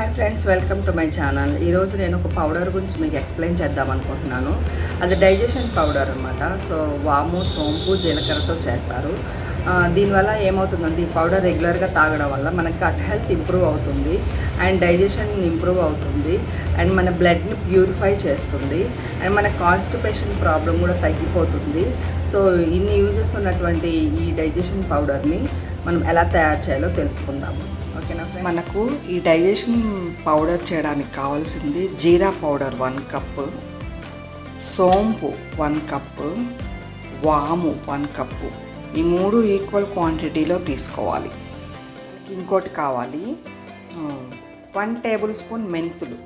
Hi friends, welcome to my channel. ఈరోజు నేను ఒక పౌడర్ గురించి మీకు ఎక్స్ప్లెయిన్ చేద్దాం అనుకుంటున్నాను. అది డైజెషన్ పౌడర్ అనమాట. సో వాము, సోంపు, జీలకర్రతో చేస్తారు. దీనివల్ల ఏమవుతుందంటే ఈ పౌడర్ రెగ్యులర్గా తాగడం వల్ల మన గట్ హెల్త్ ఇంప్రూవ్ అవుతుంది అండ్ డైజెషన్ ఇంప్రూవ్ అవుతుంది అండ్ మన బ్లడ్ని ప్యూరిఫై చేస్తుంది అండ్ మన కాన్స్టిపేషన్ ప్రాబ్లం కూడా తగ్గిపోతుంది. సో ఇన్ని యూజెస్ ఉన్నటువంటి ఈ డైజెషన్ పౌడర్ని మనం ఎలా తయారు చేయాలో తెలుసుకుందాము. ఓకేనా? మనకు ఈ డైజెషన్ పౌడర్ చేయడానికి కావాల్సింది జీరా పౌడర్ 1 కప్పు, సోంపు 1 కప్పు, వాము 1 కప్పు. ఈ 3 ఈక్వల్ క్వాంటిటీలో తీసుకోవాలి. ఇంకోటి కావాలి 1 టేబుల్ స్పూన్ మెంతులు.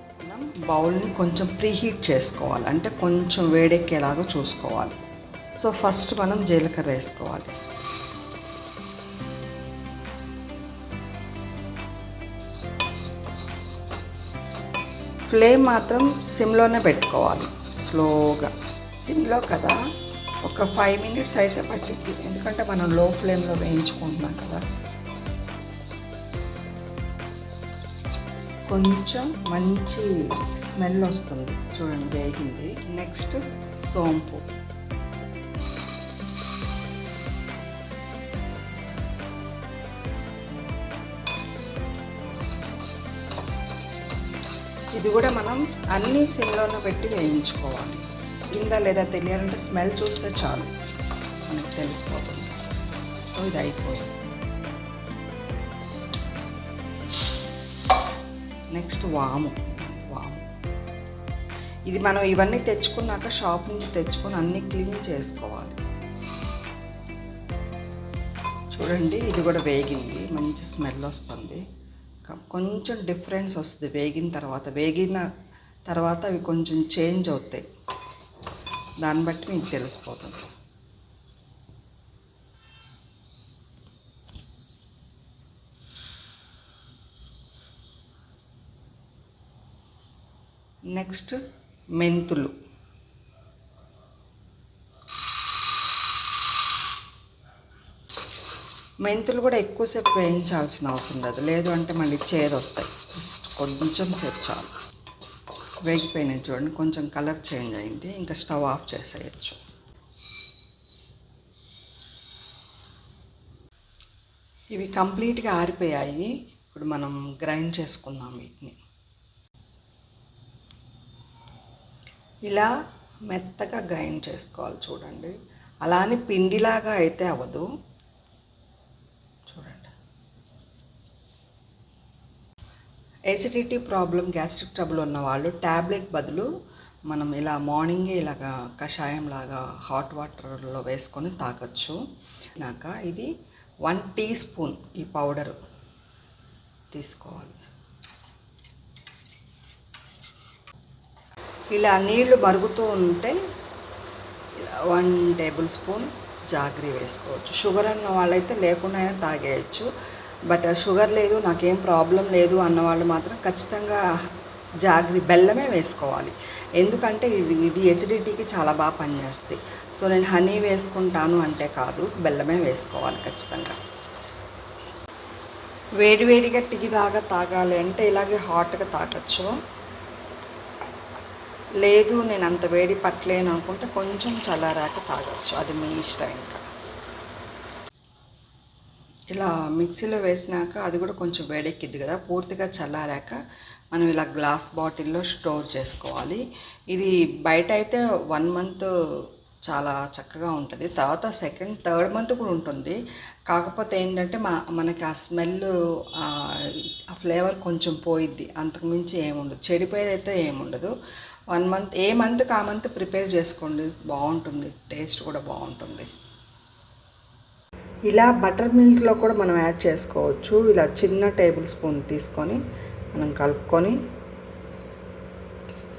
బౌల్ని కొంచెం ప్రీహీట్ చేసుకోవాలి, అంటే కొంచెం వేడెక్కేలాగా చూసుకోవాలి. సో ఫస్ట్ మనం జీలకర్ర వేసుకోవాలి. ఫ్లేమ్ మాత్రం సిమ్లోనే పెట్టుకోవాలి, స్లోగా. సిమ్లో కదా, ఒక 5 మినిట్స్ అయితే పట్టింది, ఎందుకంటే మనం లో ఫ్లేమ్లో వేయించుకుంటున్నాం కదా. కొంచెం మంచి స్మెల్ వస్తుంది చూడండి, వేగింది. నెక్స్ట్ సోంపు. ఇది కూడా మనం అన్నీ సిమ్లోనే పెట్టి వేయించుకోవాలి. కింద లేదా తెలియాలంటే స్మెల్ చూస్తే చాలు, మనకు తెలిసిపోతుంది. సో ఇది అయిపోయింది. నెక్స్ట్ వాము. ఇది మనం ఇవన్నీ తెచ్చుకున్నాక షాప్ నుంచి తెచ్చుకొని అన్నీ క్లీన్ చేసుకోవాలి. చూడండి, ఇది కూడా వేగింది, మంచి స్మెల్ వస్తుంది. కొంచెం డిఫరెన్స్ వస్తుంది వేగిన తర్వాత అవి కొంచెం చేంజ్ అవుతాయి, దాన్ని బట్టి మీకు తెలిసిపోతుంది. నెక్స్ట్ మెంతులు. మెంతులు కూడా ఎక్కువసేపు వేయించాల్సిన అవసరం లేదు అంటే మళ్ళీ చేదు వస్తాయి. జస్ట్ కొంచెం సేపు చాలు. వేగిపోయినాయి చూడండి, కొంచెం కలర్ చేంజ్ అయింది. ఇంకా స్టవ్ ఆఫ్ చేసేయచ్చు. ఇవి కంప్లీట్గా ఆరిపోయాయి. ఇప్పుడు మనం గ్రైండ్ చేసుకుందాం వీటిని. ఇలా మెత్తగా గ్రైండ్ చేసుకోవాలి చూడండి. అలా అని పిండిలాగా అయితే అవ్వదు. చూడండి, ఎసిడిటీ ప్రాబ్లం, గ్యాస్ట్రిక్ ట్రబుల్ ఉన్న వాళ్ళు ట్యాబ్లెట్ బదులు మనం ఇలా మార్నింగే ఇలాగా కషాయం లాగా హాట్ వాటర్లో వేసుకొని తాగొచ్చు. నాక ఇది 1 టీ స్పూన్ ఈ పౌడర్ తీసుకోవాలి. ఇలా నీళ్లు మరుగుతూ ఉంటే 1 టేబుల్ స్పూన్ జాగ్రీ వేసుకోవచ్చు. షుగర్ అన్న వాళ్ళైతే లేకుండా అయినా తాగేయచ్చు. బట్ షుగర్ లేదు, నాకేం ప్రాబ్లం లేదు అన్నవాళ్ళు మాత్రం ఖచ్చితంగా జాగ్రీ, బెల్లమే వేసుకోవాలి. ఎందుకంటే ఇది ఎసిడిటీకి చాలా బాగా పనిచేస్తుంది. సో నేను హనీ వేసుకుంటాను అంటే కాదు, బెల్లమే వేసుకోవాలి ఖచ్చితంగా. వేడివేడిగా టీ తాగాలి అంటే ఇలాగే హాట్గా తాగొచ్చు. లేదు నేను అంత వేడి పట్టలేను అనుకుంటే కొంచెం చల్లారాక తాగొచ్చు, అది మీ ఇష్టం. ఇంకా ఇలా మిక్సీలో వేసినాక అది కూడా కొంచెం వేడెక్కిద్ది కదా, పూర్తిగా చల్లారాక మనం ఇలా గ్లాస్ బాటిల్లో స్టోర్ చేసుకోవాలి. ఇది బయట అయితే 1 మంత్ చాలా చక్కగా ఉంటుంది. తర్వాత సెకండ్, థర్డ్ మంత్ కూడా ఉంటుంది. కాకపోతే ఏంటంటే మనకి ఆ స్మెల్, ఆ ఫ్లేవర్ కొంచెం పోయిద్ది, అంతకుమించి ఏముండదు. చెడిపోయేది అయితే ఏముండదు. 1 మంత్, ఏ మంత్కి ఆ మంత్ ప్రిపేర్ చేసుకోండి, బాగుంటుంది, టేస్ట్ కూడా బాగుంటుంది. ఇలా బటర్ మిల్క్లో కూడా మనం యాడ్ చేసుకోవచ్చు. ఇలా చిన్న టేబుల్ స్పూన్ తీసుకొని మనం కలుపుకొని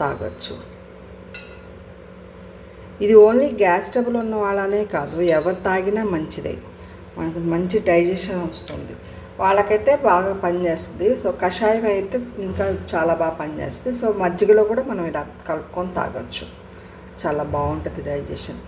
తాగొచ్చు. ఇది ఓన్లీ గ్యాస్ ట్రబుల్ ఉన్న వాళ్ళనే కాదు, ఎవరు తాగినా మంచిదే, మనకు మంచి డైజెషన్ వస్తుంది. వాళ్ళకైతే బాగా పనిచేస్తుంది. సో కషాయం అయితే ఇంకా చాలా బాగా పనిచేస్తుంది. సో మజ్జిగలో కూడా మనం ఇలా కలుపుకొని తాగొచ్చు, చాలా బాగుంటుంది డైజెషన్.